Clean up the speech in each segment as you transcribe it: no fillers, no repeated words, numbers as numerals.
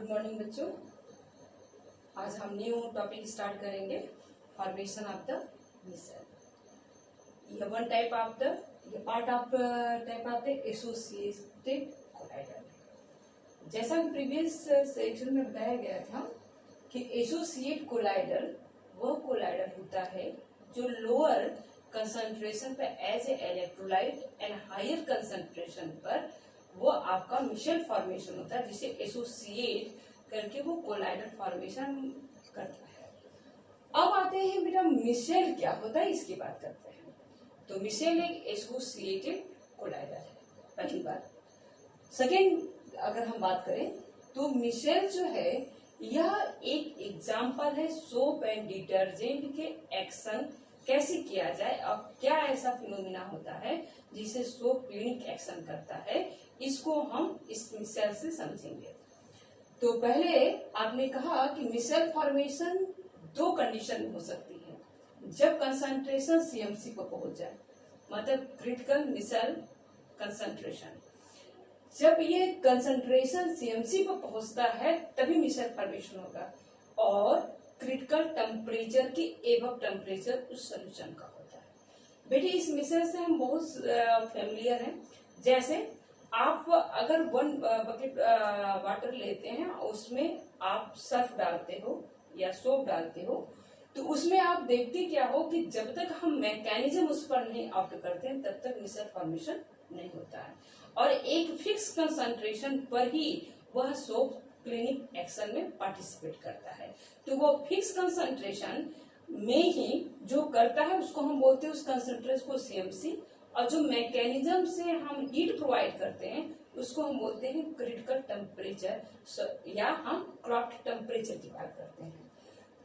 Good morning बच्चों। आज हम न्यू टॉपिक स्टार्ट करेंगे, फॉर्मेशन ऑफ द मिसल। ये वन टाइप ऑफ द ये part of type of the associated collider. जैसा कि प्रीवियस सेक्शन में बताया गया था कि एसोसिएट कोलाइडर वह कोलाइडर होता है जो लोअर कंसंट्रेशन पर as a electrolyte and higher concentration पर वो आपका मिशेल फॉर्मेशन होता है, जिसे एसोसिएट करके वो कोलाइडर फॉर्मेशन करता है। अब आते हैं बेटा मिशेल क्या होता है, इसकी बात करते हैं। तो मिशेल एक एसोसिएटेड कोलाइडर है, पहली बात। सेकेंड अगर हम बात करें तो मिशेल जो है यह एक एग्जाम्पल है सोप एंड डिटर्जेंट के एक्शन कैसे किया जाए और क्या ऐसा फिनोमिना होता है जिसे सोप क्लिनिक एक्शन करता है, इसको हम इस मिशेल से समझेंगे। तो पहले आपने कहा कि मिशेल फॉर्मेशन दो कंडीशन में हो सकती है। जब कंसंट्रेशन सीएमसी को पहुंच जाए, मतलब क्रिटिकल मिशेल कंसंट्रेशन, जब ये कंसंट्रेशन सीएमसी पर पहुंचता है तभी मिशेल फॉर्मेशन होगा, और क्रिटिकल टेम्परेचर की एबव टेम्परेचर उस सोल्यूशन का होता है। बेटे इस मिशेल से हम बहुत फेमिलियर हैं। जैसे आप अगर 1 बकेट वाटर लेते हैं, उसमें आप सर्फ डालते हो या सोप डालते हो, तो उसमें आप देखते क्या हो कि जब तक हम मैकेनिज्म उस पर नहीं ऑप्ट करते हैं तब तक मिशेल फॉर्मेशन नहीं होता है, और एक फिक्स कंसंट्रेशन पर ही वह सोप क्लिनिक एक्शन में पार्टिसिपेट करता है। तो वो फिक्स कंसंट्रेशन में ही जो करता है उसको हम बोलते हैं उस कंसंट्रेशन को सीएमसी, और जो मैकेनिज्म से हम हीट प्रोवाइड करते हैं उसको हम बोलते हैं क्रिटिकल टेम्परेचर, या हम क्राफ्ट टेम्परेचर की बात करते हैं।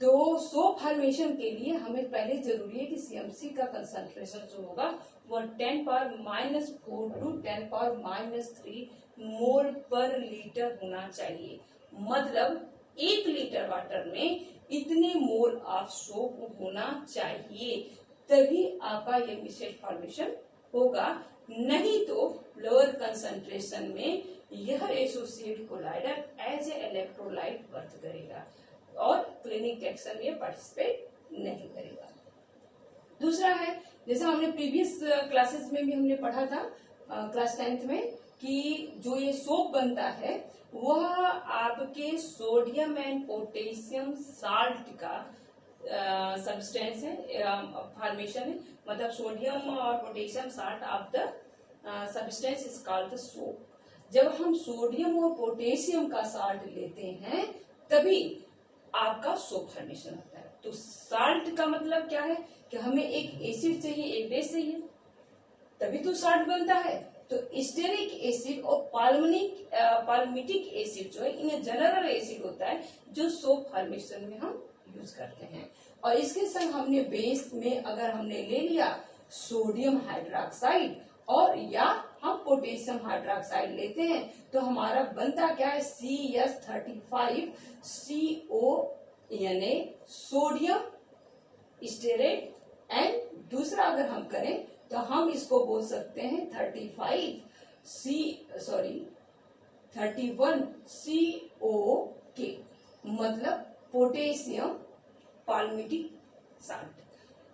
तो सोप फॉर्मेशन के लिए हमें पहले जरूरी है कि सीएमसी का कंसंट्रेशन जो होगा वो 10⁻⁻4 टू 10⁻⁻3 मोल पर लीटर होना चाहिए। मतलब 1 लीटर वाटर में इतने मोल ऑफ सोप होना चाहिए, तभी आपका ये मिशेल फॉर्मेशन होगा। नहीं तो लोअर कंसंट्रेशन में यह associate colloidal as a electrolyte work करेगा और क्लिनिक एक्शन में पार्टिसिपेट नहीं करेगा। दूसरा है, जैसा हमने प्रीवियस क्लासेस में भी हमने पढ़ा था क्लास 10th में, कि जो ये सोप बनता है वह आपके सोडियम एंड पोटेशियम साल्ट का सब्सटेंस है, फॉर्मेशन है। मतलब सोडियम और potassium salt of the substance is called the soap. जब हम सोडियम और पोटेशियम का साल्ट लेते हैं तभी आपका सोप फॉर्मेशन होता है। तो साल्ट का मतलब क्या है कि हमें एक एसिड चाहिए, एक बेस चाहिए, तभी तो साल्ट बनता है। तो स्टेरिक एसिड और पाल्मिटिक एसिड जो है इन्हें जनरल एसिड होता है जो सोप फॉर्मेशन में हम यूज करते हैं। और इसके संग हमने बेस में अगर हमने ले लिया सोडियम हाइड्रोक्साइड और या हम पोटेशियम हाइड्रोक्साइड लेते हैं तो हमारा बनता क्या है CS35CO यानी सोडियम स्टेरेट। एंड दूसरा अगर हम करें तो हम इसको बोल सकते हैं 31CO मतलब पोटेशियम पाल्मिटिक साल्ट।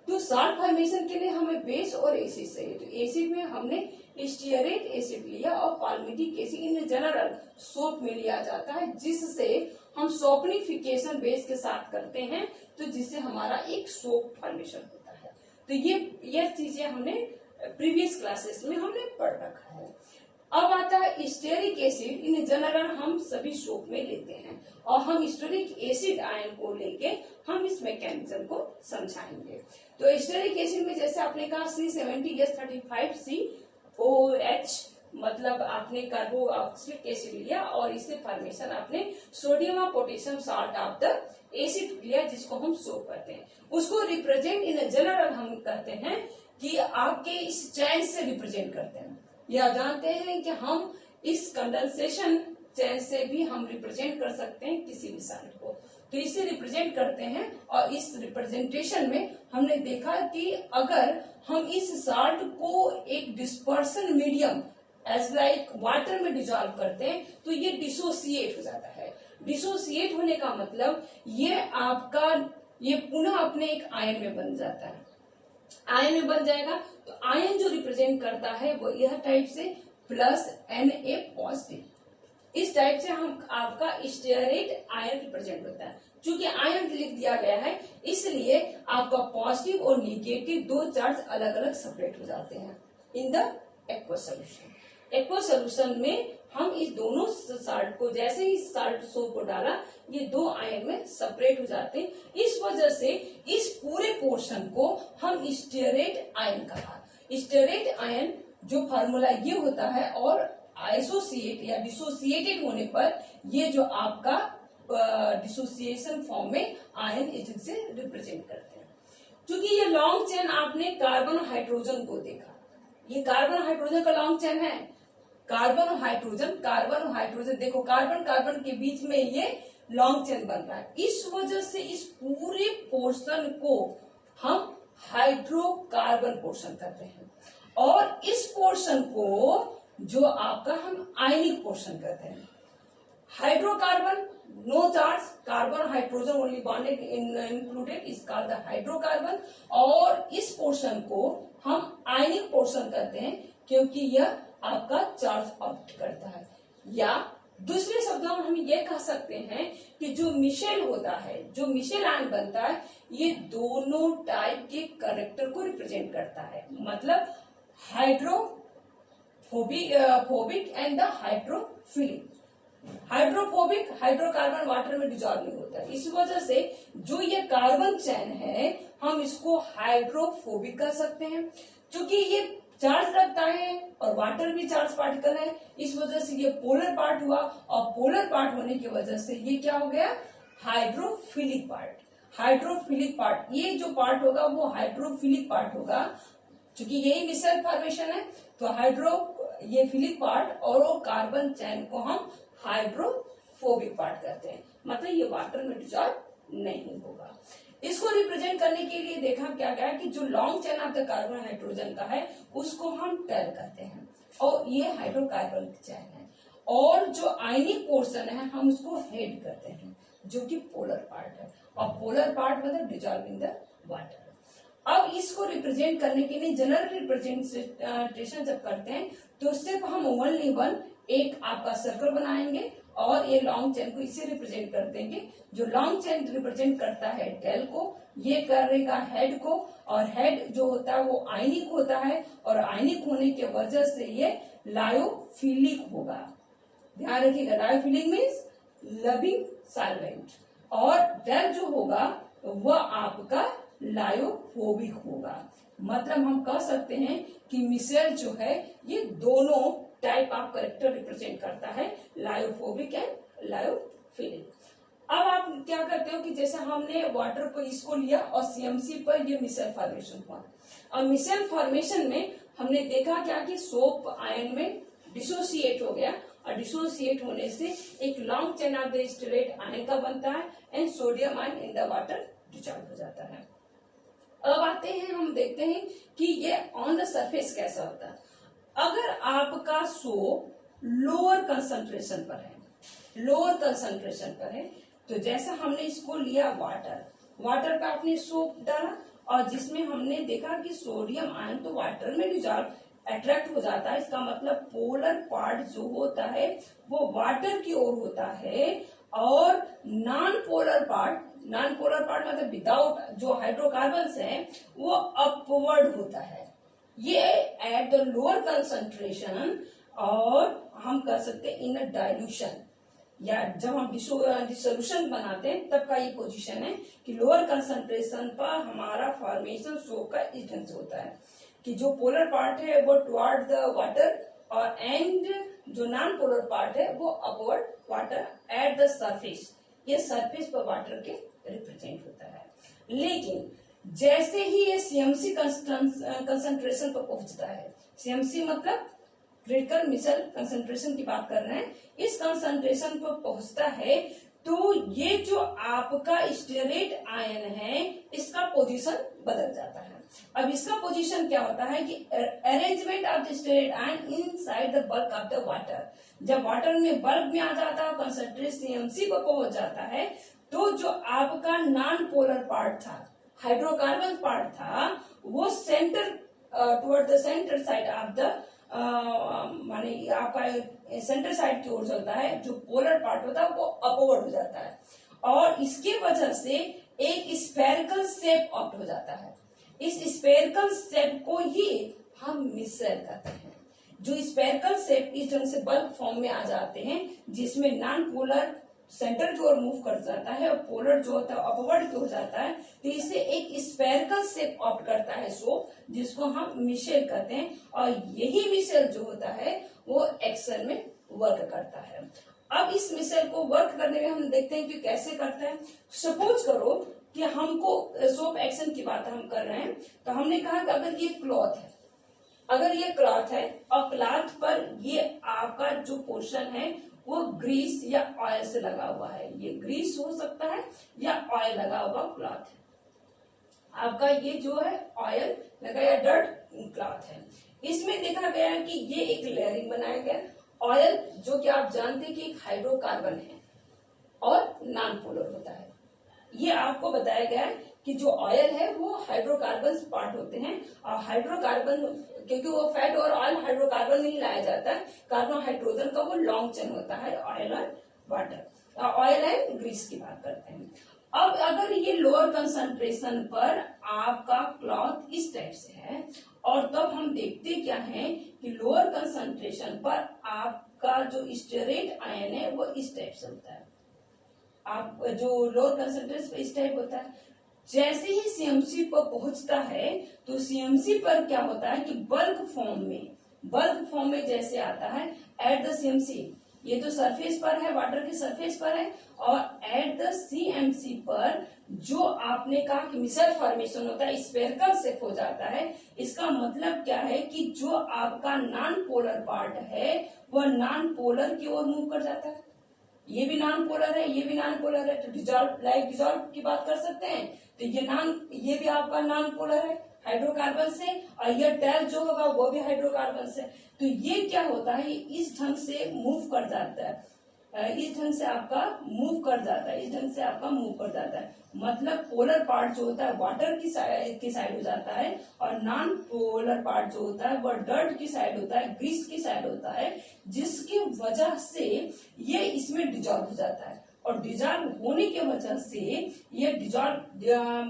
तो साल्ट फॉर्मेशन के लिए हमें बेस और एसिड चाहिए। तो एसिड में हमने स्टीयरेट एसिड लिया और palmitic acid in general soap में लिया जाता है, जिससे हम सोपनिफिकेशन बेस के साथ करते हैं, तो जिससे हमारा एक सोप फॉर्मेशन होता है। तो ये चीजें हमने प्रीवियस क्लासेस में हमने पढ़ रखा है। अब आता है स्टेरिक एसिड। इन जनरल हम सभी सोप में लेते हैं, और हम स्टेरिक एसिड आयन को लेके हम इस मैकेनिज्म को समझाएंगे। तो स्टेरिक एसिड में जैसे आपने कहा C70S35COH, मतलब आपने कार्बोक्सिलिक एसिड लिया और इससे फॉर्मेशन आपने सोडियम और potassium salt of the acid लिया, जिसको हम सोप करते हैं। उसको रिप्रेजेंट इन जनरल हम कहते हैं कि आपके इस चैन से रिप्रेजेंट करते हैं, या जानते हैं कि हम इस कंडेंसेशन चैन से भी हम रिप्रेजेंट कर सकते हैं किसी भी साल्ट को। तो इसे रिप्रेजेंट करते हैं, और इस रिप्रेजेंटेशन में हमने देखा कि अगर हम इस साल्ट को एक dispersion medium as like water में डिजॉल्व करते हैं तो ये डिसोसिएट हो जाता है। डिसोसिएट होने का मतलब ये आपका ये पुनः अपने एक आयन में बन जाता है। आयन में बन जाएगा तो आयन जो रिप्रेजेंट करता है वो यह टाइप से प्लस Na पॉजिटिव, इस टाइप से हम आपका स्टेरेट आयन रिप्रेजेंट होता है। चूंकि आयन लिख दिया गया है इसलिए आपका पॉजिटिव और निगेटिव दो चार्ज अलग अलग सेपरेट हो जाते हैं in the aqueous solution. Aqueous solution में हम इस दोनों साल्ट को जैसे ही साल्ट सोप को डाला ये दो आयन में सेपरेट हो जाते हैं। इस वजह से इस पूरे पोर्शन को हम स्टेरेट आयन कहा। स्टेरेट आयन जो फार्मूला ये होता है और आइसोसिएट या डिसोसिएटेड होने पर ये जो आपका डिसोसिएशन फॉर्म में आयन एजेंट से रिप्रेजेंट करते हैं। क्योंकि ये लॉन्ग चेन आपने कार्बन हाइड्रोजन को देखा, ये कार्बन हाइड्रोजन का लॉन्ग चेन है। कार्बन हाइड्रोजन देखो कार्बन कार्बन के बीच में ये लॉन्ग चेन बन रहा है। इस वजह से इस पूरे पोर्शन को हम हाइड्रोकार्बन पोर्शन कहते हैं और इस पोर्शन को जो आपका हम आयनिक पोर्शन कहते हैं। Hydrocarbon no charge, carbon hydrogen only bonded included is called the hydrocarbon और इस पोर्शन को हम आयनिक पोर्शन कहते हैं क्योंकि यह आपका चार्ज आउट करता है। या दूसरे शब्दों में हम ये कह सकते हैं कि जो मिशेल होता है, जो मिशेल आयन बनता है, ये दोनों टाइप के कैरेक्टर को रिप्रेजेंट करता है। मतलब hydrophobic and the hydrophilic. Hydrophobic hydrocarbon water में डिजॉल्व नहीं होता है, इस वजह से जो ये कार्बन चैन है हम इसको हाइड्रोफोबिक कह सकते हैं। क्योंकि ये चार्ज रखता है और वाटर भी चार्ज पार्टिकल है, इस वजह से ये पोलर पार्ट हुआ और पोलर पार्ट होने की वजह से ये क्या हो गया हाइड्रोफिलिक पार्ट। हाइड्रोफिलिक पार्ट ये जो पार्ट होगा वो हाइड्रोफिलिक पार्ट होगा। क्योंकि यही मिशेल फॉर्मेशन है तो ये फिलिक पार्ट और वो कार्बन चैन को हम हाइड्रोफोबिक पार्ट कहते हैं। मतलब ये वाटर में डिजॉल्व नहीं होगा। इसको रिप्रेजेंट करने के लिए देखा क्या गया कि जो long chain of the carbon hydrogen का है उसको हम टेल कहते हैं और ये हाइड्रोकार्बन चैन है और जो आयनिक पोर्शन है हम उसको हेड कहते हैं जो कि पोलर पार्ट है और पोलर पार्ट मतलब डिजॉल्व इन द वाटर। अब इसको रिप्रेजेंट करने के लिए जनरल रिप्रेजेंटेशन जब करते हैं तो सिर्फ हम ओनली वन एक आपका सर्कल बनाएंगे और ये लॉन्ग चेन को इसे रिप्रेजेंट कर देंगे। जो लॉन्ग चेन रिप्रेजेंट करता है टेल को, ये करेगा हेड को और हेड जो होता है वो आयनिक होता है और आयनिक होने की वजह से ये लायोफिलिक होगा। ध्यान रखिएगा लायोफिलिक मीन्स लविंग सॉल्वेंट और टेल जो होगा वह आपका लायोफोबिक होगा। मतलब हम कह सकते हैं कि मिशेल जो है ये दोनों टाइप ऑफ कैरेक्टर रिप्रेजेंट करता है, लायोफोबिक एंड लायोफिलिक। अब आप क्या करते हो कि जैसे हमने वाटर को इसको लिया और सीएमसी पर ये मिशेल फॉर्मेशन हुआ और मिशेल फॉर्मेशन में हमने देखा क्या कि सोप आयन में डिसोसिएट हो गया और डिसोसिएट होने से एक long chain of the stearate ion का बनता है and sodium ion in the water dissolve हो जाता है। अब आते हैं हम देखते हैं कि ये ऑन द सरफेस कैसा होता है। अगर आपका सोप लोअर कंसंट्रेशन पर है तो जैसा हमने इसको लिया वाटर पे आपने सोप डाला और जिसमें हमने देखा कि सोडियम आयन तो वाटर में डिसॉल्व अट्रैक्ट हो जाता है। इसका मतलब पोलर पार्ट जो होता है वो वाटर की ओर होता है और नॉन पोलर पार्ट मतलब विदाउट जो हाइड्रोकार्बन है वो अपवर्ड होता है। ये एट द लोअर कंसंट्रेशन और हम कह सकते हैं इन अ डाइल्यूशन या जब हम डिसोल्यूशन बनाते हैं तब का ये पोजीशन है कि लोअर कंसंट्रेशन पर हमारा फॉर्मेशन सोप का इस ढंग से होता है कि जो पोलर पार्ट है वो टुवर्ड द वाटर और एंड जो नॉन पोलर पार्ट है वो upward water at the surface, ये सरफेस पर वाटर के रिप्रेजेंट होता है। लेकिन जैसे ही ये सीएमसी कंसंट्रेशन पर पहुंचता है, सीएमसी मतलब क्रिटिकल मिशेल कंसंट्रेशन की बात कर रहे हैं, इस कंसंट्रेशन पर पहुंचता है तो ये जो आपका स्टेरेट आयन है इसका पोजीशन बदल जाता है। अब इसका पोजीशन क्या होता है कि arrangement of the stearate ion inside the bulk of the water. जब वाटर में बल्क में आ जाता है, कंसंट्रेशन CMC को पहुंच जाता है, तो जो आपका नॉन पोलर पार्ट था, हाइड्रोकार्बन पार्ट था, वो centre toward the centre side of the माने आपका सेंटर साइड की ओर चलता है। जो पोलर पार्ट होता है वो अपवर्ड हो जाता है और इसके वजह से एक स्फेरिकल शेप ऑप्ट हो जाता है। इस स्फेरिकल शेप को ही हम मिसर कहते हैं। जो स्फेरिकल शेप इस ढंग से बल्क फॉर्म में आ जाते हैं, जिसमें नॉन पोलर सेंटर की ओर मूव कर जाता है और पोलर जो होता है अपवर्ड हो जाता है, तो इसे एक स्फेरिकल शेप ऑप्ट करता है सोप, जिसको हम मिशेल कहते हैं। और यही मिशेल जो होता है वो एक्शन में वर्क करता है। अब इस मिशेल को वर्क करने में हम देखते हैं कि कैसे करता है। सपोज करो कि हमको सोप एक्शन की बात हम कर रहे हैं, तो हमने कहा कि अगर ये क्लॉथ है, अगर ये क्लॉथ है और क्लॉथ पर ये आपका जो पोर्शन है वो ग्रीस या ऑयल से लगा हुआ है, ये ग्रीस हो सकता है या ऑयल लगा हुआ क्लॉथ है, आपका ये जो है ऑयल लगा या डर्ट क्लॉथ है। इसमें देखा गया कि ये एक लेयरिंग बनाया गया। ऑयल जो कि आप जानते हैं कि एक हाइड्रोकार्बन है और नॉन पोलर होता है। ये आपको बताया गया है कि जो ऑयल है वो हाइड्रोकार्बन पार्ट होते हैं और हाइड्रोकार्बन क्योंकि वो फैट और ऑयल हाइड्रोकार्बन में ही लाया जाता है, कार्बन हाइड्रोजन का वो लॉन्ग चेन होता है ऑयल और वाटर, ऑयल एंड ग्रीस की बात करते हैं। अब अगर ये लोअर कंसंट्रेशन पर आपका क्लॉथ इस टाइप से है और तब हम देखते क्या है कि लोअर कंसंट्रेशन पर आपका जो स्टेरेट आयन है वो इस टाइप से होता है। आप जो लोअर कंसंट्रेशन इस टाइप होता है। जैसे ही CMC पर पहुंचता है तो CMC पर क्या होता है कि बल्क फॉर्म में जैसे आता है एट द CMC, ये तो सरफेस पर है, वाटर के सरफेस पर है, और एट द CMC पर जो आपने कहा कि मिशेल फॉर्मेशन होता है, स्फेरिकल शेप हो जाता है। इसका मतलब क्या है कि जो आपका नॉन पोलर पार्ट है वह नॉन पोलर की ओर मूव कर जाता है। ये भी नॉन पोलर है, ये भी नॉन पोलर है, तो डिजॉल्व की बात कर सकते हैं। तो ये भी आपका नॉन पोलर है हाइड्रोकार्बन से, और ये टेल जो होगा वो भी हाइड्रोकार्बन से। तो ये क्या होता है, इस ढंग से मूव कर जाता है, इस ढंग से आपका मूव कर जाता है। मतलब पोलर पार्ट जो होता है वाटर की साइड हो जाता है और नॉन पोलर पार्ट जो होता है वह डर्ट की साइड होता है, ग्रीस की साइड होता है, जिसकी वजह से ये इसमें डिजॉल्व हो जाता है। और डिजॉल्व होने की वजह से ये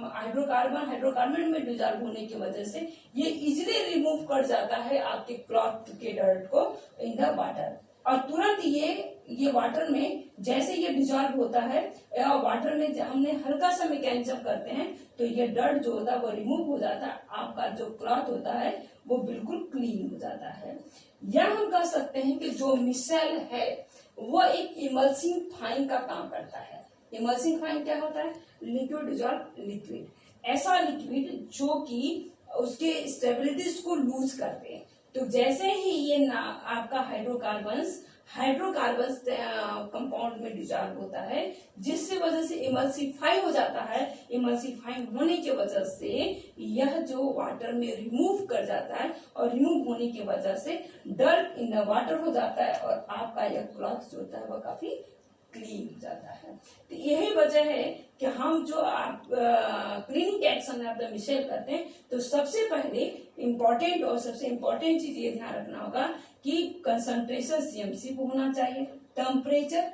हाइड्रोकार्बन में डिजॉल्व होने की वजह से ये इजिली रिमूव कर जाता है आपके क्लॉथ के डर्ट को इन द वाटर। और तुरंत ये वाटर में जैसे ये डिजॉल्व होता है या वाटर में हमने हल्का सा मैकेनिज्म करते हैं तो ये डर्ट जो होता है वो रिमूव हो जाता है, आपका जो क्लॉथ होता है वो बिल्कुल क्लीन हो जाता है। या हम कह सकते हैं कि जो मिशेल है वो एक इमल्सिंग फाइन का काम करता है। इमल्सिंग फाइन क्या होता है, लिक्विड डिजॉल्व लिक्विड, ऐसा लिक्विड जो कि उसके स्टेबिलिटीज को लूज करते हैं। तो जैसे ही ये आपका हाइड्रोकार्बन कंपाउंड में डिजॉल्व होता है, जिससे वजह से इमल्सिफाई हो जाता है। इमल्सिफाई होने की वजह से यह जो वाटर में रिमूव कर जाता है और रिमूव होने की वजह से डर्ट इन द वाटर हो जाता है और आपका यह क्लॉथ जो होता है वह काफी क्लीन हो जाता है। तो यही वजह है कि हम जो आप cleaning action of the micelle करते हैं, तो सबसे पहले इम्पोर्टेंट चीज ये ध्यान रखना होगा कि कंसंट्रेशन CMC को होना चाहिए, टेम्परेचर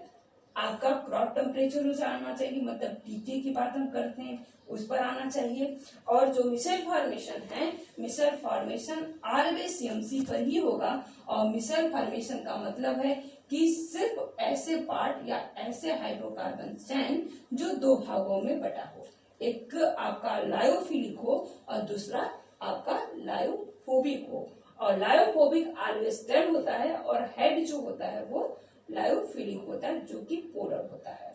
आपका क्रॉप टेम्परेचर उसे आना चाहिए, मतलब टीके की बात हम करते हैं उस पर आना चाहिए। और जो मिशेल फॉर्मेशन है, मिशेल फॉर्मेशन ऑलवेज CMC पर ही होगा। और मिशेल फॉर्मेशन का मतलब है कि सिर्फ ऐसे पार्ट या ऐसे हाइड्रोकार्बन चैन जो दो भागों में बटा हो, एक आपका लायोफिलिक हो और दूसरा आपका लायोफोबिक हो। और लायोफोबिक ऑलवेज टेल होता है और हेड जो होता है वो लायोफिलिक होता है जो कि पोलर होता है।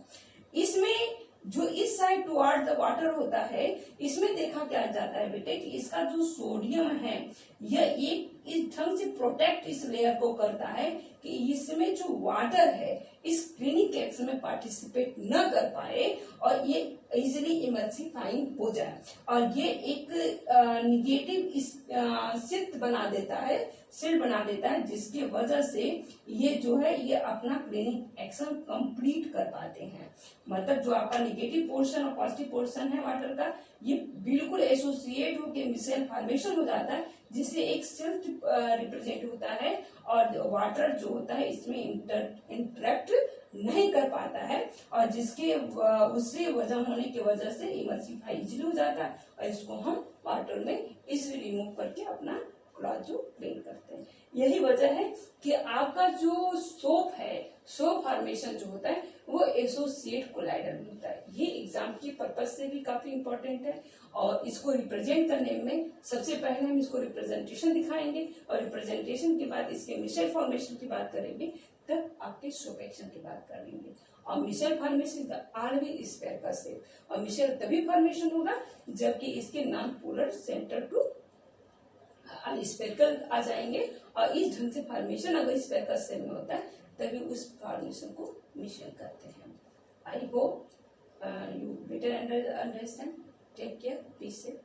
इसमें जो इस साइड टुवर्ड द वाटर होता है, इसमें देखा क्या जाता है बेटे कि इसका जो सोडियम है यह एक इस ढंग से प्रोटेक्ट इस लेयर को करता है कि इसमें जो वाटर है इस क्लिनिक एक्शन में पार्टिसिपेट न कर पाए और ये इजिली इमल्सिफाइंग हो जाए, और ये एक निगेटिव शीट बना देता है, शील्ड बना देता है, जिसकी वजह से ये जो है ये अपना क्लिनिक एक्शन कंप्लीट कर पाते हैं। मतलब जो आपका निगेटिव पोर्शन और पॉजिटिव पोर्शन है वाटर का, ये बिल्कुल एसोसिएट होकर मिसेल फॉर्मेशन हो जाता है, जिससे एक सिल्ट रिप्रेजेंट होता है और वाटर जो होता है इसमें इंटरेक्ट नहीं कर पाता है, और जिसके उससे वजन होने की वजह से इमल्सिफाई इजिली हो जाता है, और इसको हम वाटर में इजिली रिमूव करके अपना क्लॉथ जो क्लीन करते हैं। यही वजह है कि आपका जो सोप है, सोप फॉर्मेशन जो होता है वो एसोसिएट कोलाइडर में होता है। ये एग्जाम की पर्पज से भी काफी इंपॉर्टेंट है, और इसको रिप्रेजेंट करने में सबसे पहले हम इसको रिप्रेजेंटेशन दिखाएंगे, और रिप्रेजेंटेशन के बाद इसके मिशेल फॉर्मेशन की बात करेंगे, तब आपके सोप एक्शन की बात करेंगे। और मिशेल फॉर्मेशन ऑलवेज स्फीयर का शेप, और मिशेल तभी फॉर्मेशन होगा जबकि इसके non polar centre to spherical आ जाएंगे, और इस ढंग से फॉर्मेशन अगर स्पेरिकल शेप में होता है तभी उस फॉर्मेशन को मिशेल कहते हैं। I hope you better understand. Take care, be safe.